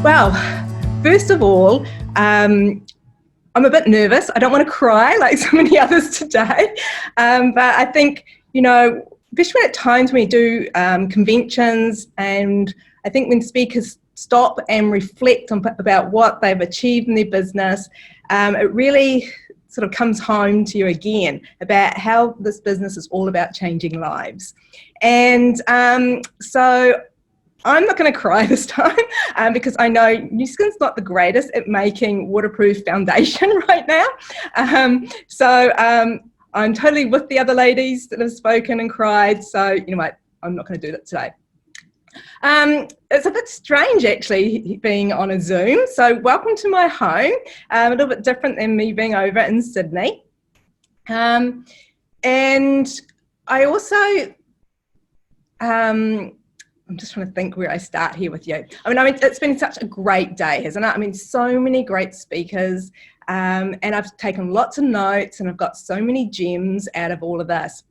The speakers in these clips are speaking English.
Well, first of all, I'm a bit nervous. I don't want to cry like so many others today. But I think, especially at times when we do conventions, and I think when speakers stop and reflect about what they've achieved in their business, it really sort of comes home to you again about how this business is all about changing lives. And so I'm not going to cry this time because I know Nu Skin's not the greatest at making waterproof foundation right now. So I'm totally with the other ladies that have spoken and cried. So, you know what, I'm not going to do that today. It's a bit strange actually being on a Zoom. So welcome to my home, a little bit different than me being over in Sydney. And I also, I'm just trying to think where I start here with you. I mean, it's been such a great day, hasn't it? I mean, so many great speakers, and I've taken lots of notes and I've got so many gems out of all of this.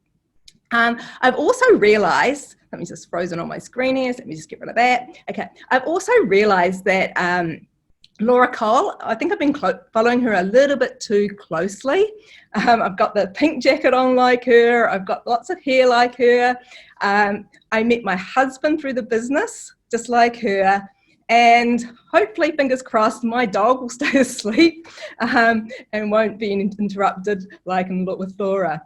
I've also realised, let me just frozen on my screen here, so let me just get rid of that. Okay, I've also realised that Laura Cole, I think I've been following her a little bit too closely. I've got the pink jacket on like her, I've got lots of hair like her. I met my husband through the business, just like her. And hopefully, fingers crossed, my dog will stay asleep and won't be interrupted like with Laura.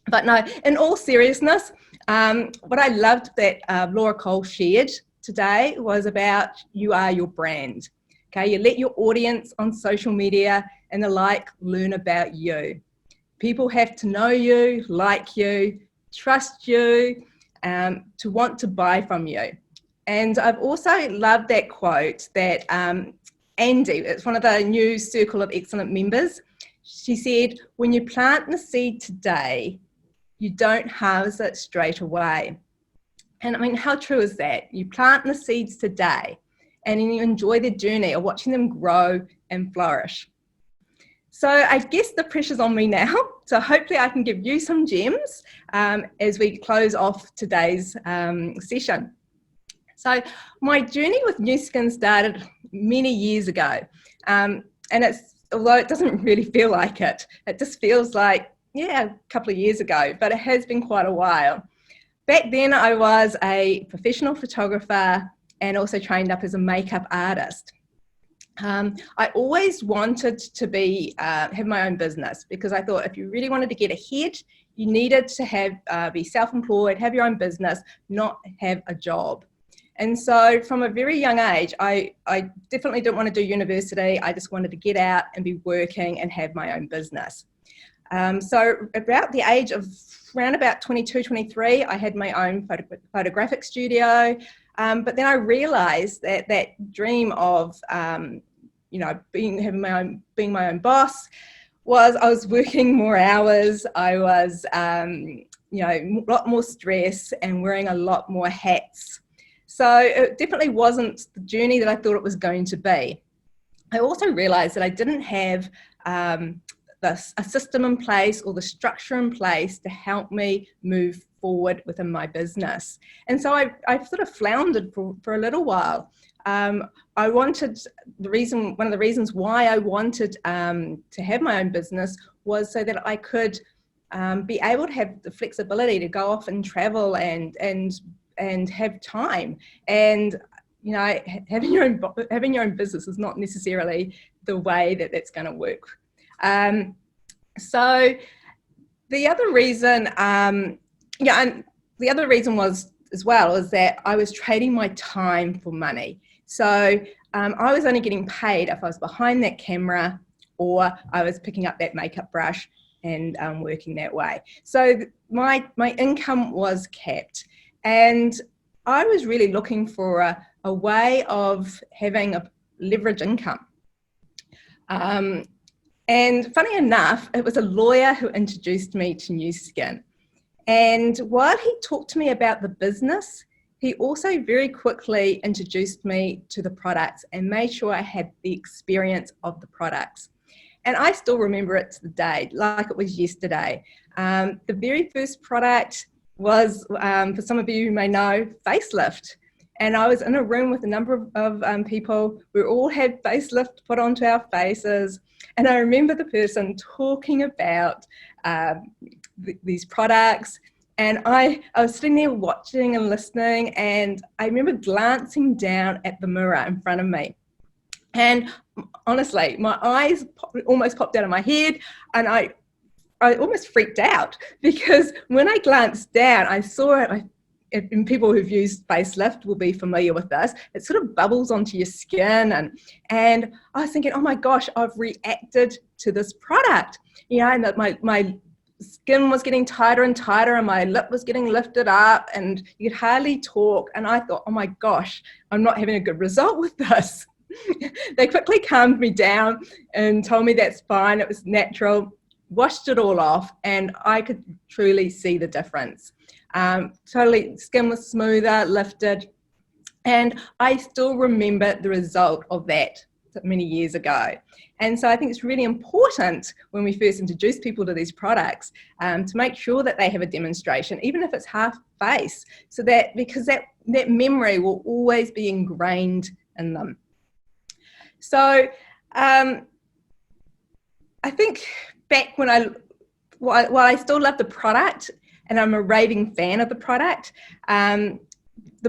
But no, in all seriousness, what I loved that Laura Cole shared today was about you are your brand. Okay, you let your audience on social media and the like learn about you. People have to know you, like you, trust you, to want to buy from you. And I've also loved that quote that Andy, it's one of the new Circle of Excellent members, she said, when you plant the seed today, you don't harvest it straight away. And I mean, how true is that? You plant the seeds today and then you enjoy the journey of watching them grow and flourish. So I guess the pressure's on me now. So hopefully I can give you some gems as we close off today's session. So my journey with Nu Skin started many years ago. And although it doesn't really feel like it, it just feels like, yeah, a couple of years ago, but it has been quite a while. Back then I was a professional photographer and also trained up as a makeup artist. I always wanted to have my own business because I thought if you really wanted to get ahead, you needed to be self-employed, have your own business, not have a job. And so from a very young age, I definitely didn't want to do university. I just wanted to get out and be working and have my own business. So about the age of around about 22, 23, I had my own photographic studio. But then I realised that that dream of, being my own boss was I was working more hours. I was, a lot more stress and wearing a lot more hats. So it definitely wasn't the journey that I thought it was going to be. I also realised that I didn't have a system in place or the structure in place to help me move forward within my business. And so I sort of floundered for a little while. One of the reasons why I wanted to have my own business was so that I could be able to have the flexibility to go off and travel and have time. And having your own business is not necessarily the way that that's going to work. So the other reason, and the other reason was as well is that I was trading my time for money. So I was only getting paid if I was behind that camera or I was picking up that makeup brush and working that way. So my income was capped, and I was really looking for a way of having a leverage income. And funny enough, it was a lawyer who introduced me to Nu Skin. And while he talked to me about the business, he also very quickly introduced me to the products and made sure I had the experience of the products. And I still remember it to the day, like it was yesterday. The very first product was, for some of you who may know, facelift. and I was in a room with a number of people. We all had facelift put onto our faces, and I remember the person talking about these products, and I was sitting there watching and listening, and I remember glancing down at the mirror in front of me. And honestly, my eyes almost popped out of my head, and I almost freaked out, because when I glanced down, I saw it, and people who've used facelift will be familiar with this, it sort of bubbles onto your skin, and I was thinking, oh my gosh, I've reacted to this product, and that my skin was getting tighter and tighter, and my lip was getting lifted up, and you could hardly talk, and I thought, oh my gosh, I'm not having a good result with this. They quickly calmed me down and told me that's fine, it was natural, washed it all off, and I could truly see the difference. Totally, skin was smoother, lifted, and I still remember the result of that many years ago. And so I think it's really important when we first introduce people to these products to make sure that they have a demonstration, even if it's half face, so that, because that memory will always be ingrained in them. So I think back when while I still love the product and I'm a raving fan of the product, the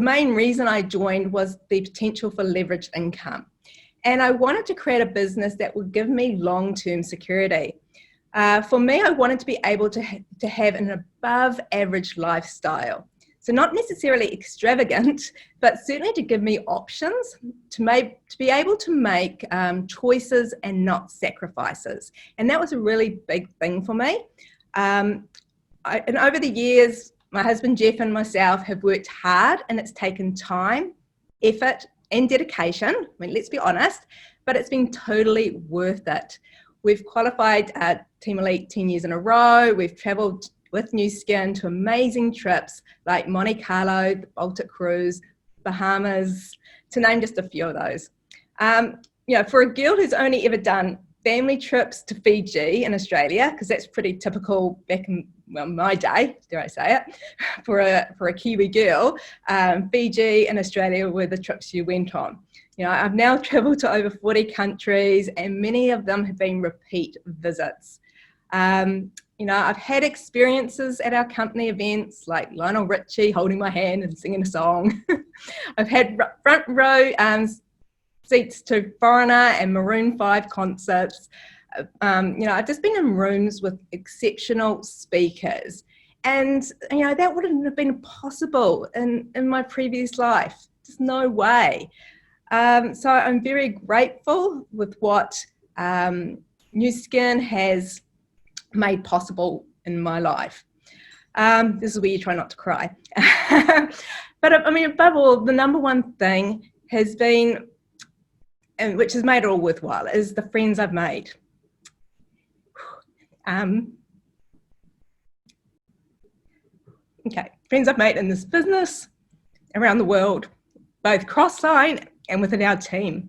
main reason I joined was the potential for leveraged income. And I wanted to create a business that would give me long-term security. For me, I wanted to be able to have an above average lifestyle. So not necessarily extravagant, but certainly to give me options to be able to make choices and not sacrifices. And that was a really big thing for me. And over the years, my husband Jeff and myself have worked hard, and it's taken time, effort, and dedication. I mean, let's be honest, but it's been totally worth it. We've qualified Team Elite 10 years in a row. We've traveled with New Skin to amazing trips like Monte Carlo, the Baltic Cruise, Bahamas, to name just a few of those. For a girl who's only ever done family trips to Fiji in Australia, because that's pretty typical back in, well, my day, dare I say it, for a Kiwi girl, Fiji and Australia were the trips you went on. I've now traveled to over 40 countries, and many of them have been repeat visits. I've had experiences at our company events like Lionel Richie holding my hand and singing a song. I've had front row seats to Foreigner and Maroon 5 concerts. I've just been in rooms with exceptional speakers, and that wouldn't have been possible in my previous life. Just no way. So I'm very grateful with what New Skin has made possible in my life. This is where you try not to cry. But I mean, above all, the number one thing has been, and which has made it all worthwhile, is the friends I've made. Friends I've made in this business, around the world, both cross-line and within our team.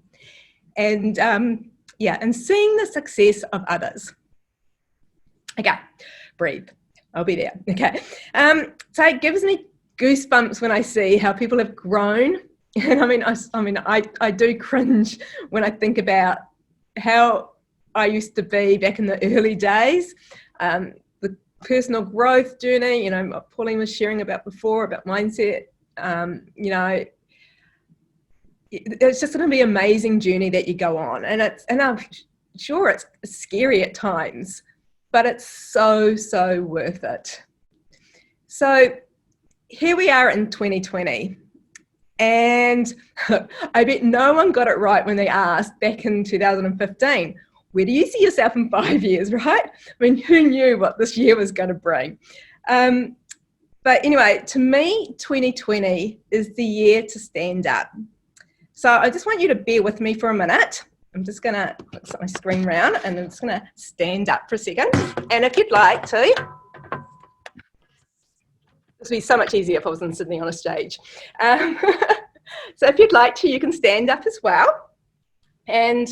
And and seeing the success of others. Okay, breathe. I'll be there. Okay. So it gives me goosebumps when I see how people have grown. And I do cringe when I think about how I used to be back in the early days. The personal growth journey, Pauline was sharing about before, about mindset. It's just going to be an amazing journey that you go on. And I'm sure it's scary at times, but it's so, so worth it. So here we are in 2020, and I bet no one got it right when they asked back in 2015, where do you see yourself in 5 years, right? I mean, who knew what this year was going to bring? But anyway, to me, 2020 is the year to stand up. So I just want you to bear with me for a minute. I'm just going to flip my screen around, and I'm just going to stand up for a second. And if you'd like to, this would be so much easier if I was in Sydney on a stage. So if you'd like to, you can stand up as well. And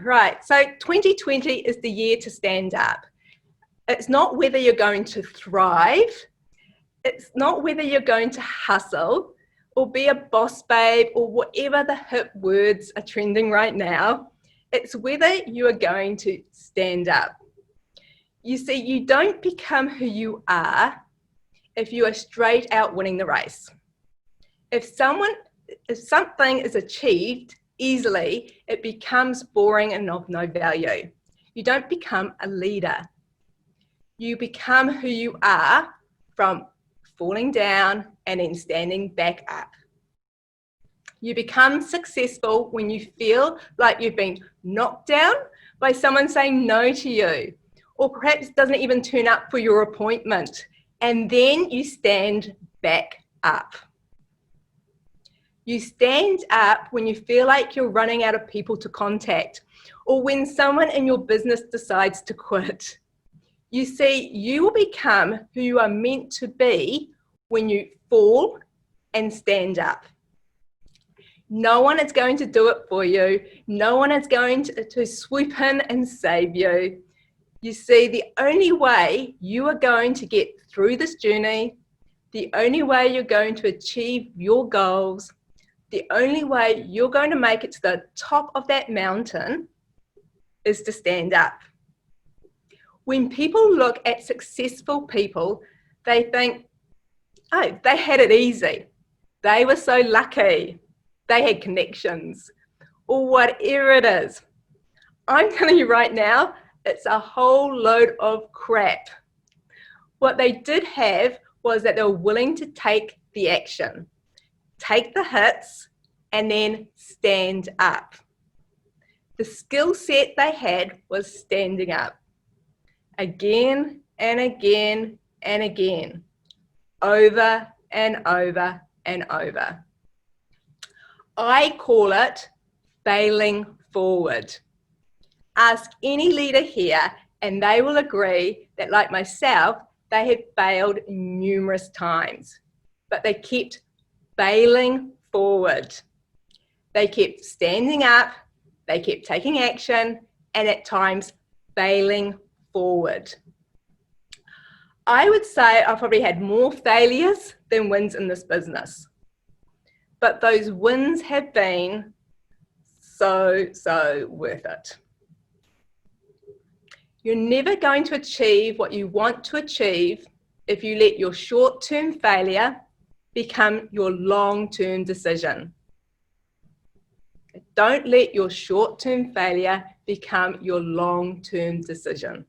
right, so 2020 is the year to stand up. It's not whether you're going to thrive. It's not whether you're going to hustle or be a boss babe, or whatever the hip words are trending right now. It's whether you are going to stand up. You see, you don't become who you are if you are straight out winning the race. If something is achieved easily, it becomes boring and of no value. You don't become a leader. You become who you are from falling down and then standing back up. You become successful when you feel like you've been knocked down by someone saying no to you, or perhaps doesn't even turn up for your appointment, and then you stand back up. You stand up when you feel like you're running out of people to contact, or when someone in your business decides to quit. You see, you will become who you are meant to be when you fall and stand up. No one is going to do it for you. No one is going to swoop in and save you. You see, the only way you are going to get through this journey, the only way you're going to achieve your goals, the only way you're going to make it to the top of that mountain is to stand up. When people look at successful people, they think, oh, they had it easy. They were so lucky. They had connections, or whatever it is. I'm telling you right now, it's a whole load of crap. What they did have was that they were willing to take the action, take the hits, and then stand up. The skill set they had was standing up. Again and again and again, over and over and over. I call it failing forward. Ask any leader here and they will agree that, like myself, they had failed numerous times, but they kept failing forward. They kept standing up, they kept taking action, and at times failing forward. I would say I've probably had more failures than wins in this business. But those wins have been so worth it. You're never going to achieve what you want to achieve if you let your short-term failure become your long-term decision. Don't let your short-term failure become your long-term decision.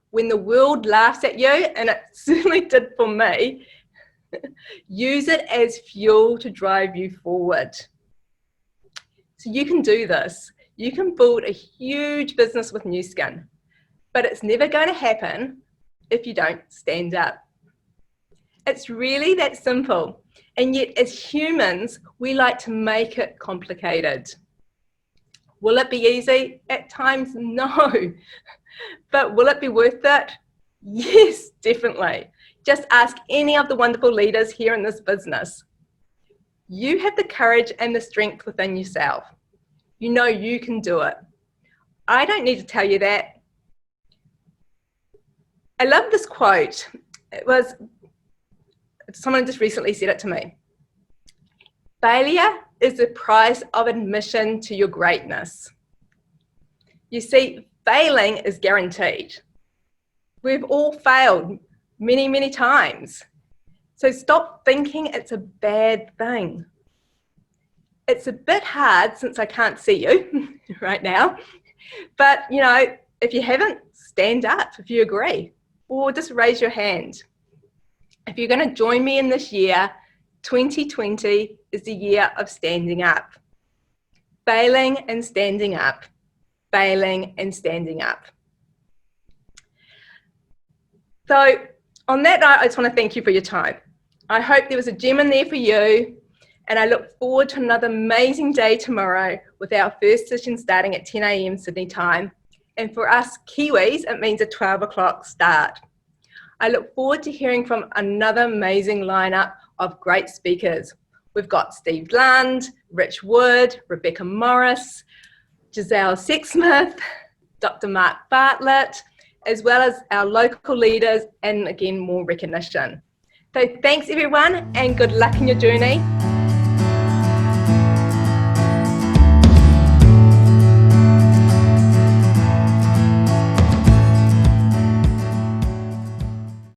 When the world laughs at you, and it certainly did for me, use it as fuel to drive you forward. So you can do this. You can build a huge business with new skin, but it's never going to happen if you don't stand up. It's really that simple. And yet as humans, we like to make it complicated. Will it be easy? At times, no. But will it be worth it? Yes, definitely. Just ask any of the wonderful leaders here in this business. You have the courage and the strength within yourself. You know you can do it. I don't need to tell you that. I love this quote. Someone just recently said it to me. Failure is the price of admission to your greatness. You see, failing is guaranteed. We've all failed many times. So stop thinking it's a bad thing. It's a bit hard since I can't see you right now. But, you know, if you haven't, stand up if you agree, or just raise your hand. If you're going to join me in this year, 2020 is the year of standing up. Failing and standing up. Failing and standing up. So on that note, I just want to thank you for your time. I hope there was a gem in there for you, and I look forward to another amazing day tomorrow with our first session starting at 10 a.m. Sydney time. And for us Kiwis, it means a 12 o'clock start. I look forward to hearing from another amazing lineup of great speakers. We've got Steve Lund, Rich Wood, Rebecca Morris, Giselle Sexsmith, Dr. Mark Bartlett, as well as our local leaders, and again, more recognition. So thanks everyone, and good luck in your journey.